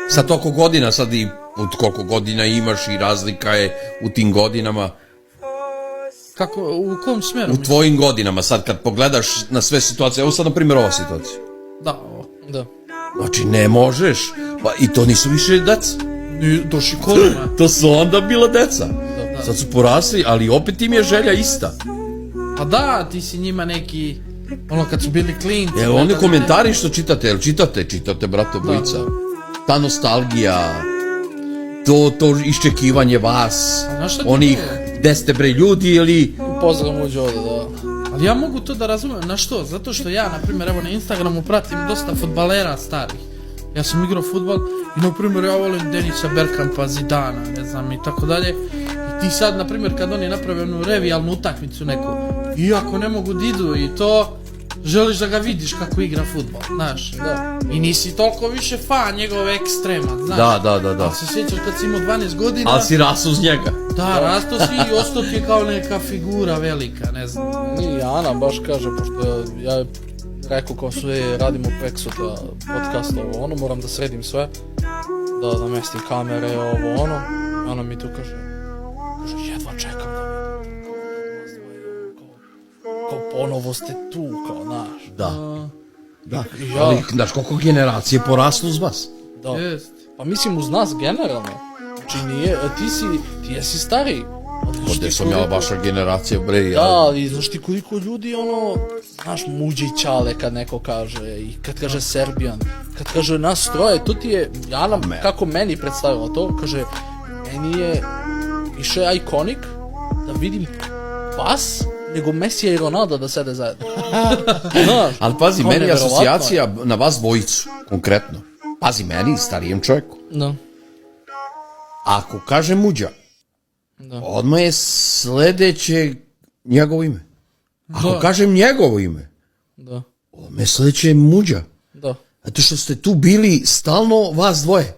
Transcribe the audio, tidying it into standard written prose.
Sa toliko godina, sad i od koliko godina imaš i razlika je u tim godinama. Kako, u kom smjeru? U tvojim godinama, sad kad pogledaš na sve situacije, evo sad na primjer ova situacija. Da, da. Znači ne možeš, pa i to nisu više deca. Došli korona. To su onda bila deca. Da. Sad su porasli, ali opet im je želja ista. Pa da, ti si njima neki, ono kad su bili klinci. Evo oni komentari što čitate, jel čitate brate bojica. Ta nostalgija, to iščekivanje vas, onih gde ste bre ljudi ili... Pozdrav uđe ovdje, da. Ali ja mogu to da razumem, na što? Zato što ja, na primjer, evo na Instagramu pratim dosta fudbalera starih. Ja sam igrao fudbal i, na primjer, ja volim Denisa Bergkampa, Zidana, ne znam, i tako dalje. I ti sad, na primjer, kad oni naprave onu revijalnu utakmicu neku, iako ne mogu da idu i to, želiš da ga vidiš kako igra fudbal, znaš. Da. I nisi toliko više fan njegove ekstrema, znaš. Da. Se sjećaš kad si imao 12 godina. Ali si rastu uz njega. Da, rasto si i ostao ti je kao neka figura velika, ne znam. I Ana baš kaže, pošto ja rekao kao sve radimo prek sutra podcast ono, moram da sredim sve, da namestim kamere, ono, i ona mi tu kaže, jedva čekam da vidim, kao ponovo ste tu, kao, znaš. Da, ali znaš koliko generacije poraslu uz vas. Da, pa mislim uz nas generalno, znači nije, ti jesi stariji. Gde sam ja vaša generacija, bre, ja... Da, i znaš ti koliko ljudi, ono, znaš, muđe i čale kad neko kaže, i kad kaže Serbijan, kad kaže nas troje, to ti je, Jana, kako meni predstavila to, kaže, meni je više ikonik da vidim vas, nego Mesija i Ronaldo da sede zajedno. Znaš, ali pazi, meni je asocijacija na vas dvojicu, konkretno. Pazi, meni, starijem čovjeku. Da. Ako kaže muđa, odmah je sledeće njegovo ime. Ako kažem njegovo ime, odmah je sledeće muđa. Da. Zato što ste tu bili stalno vas dvoje.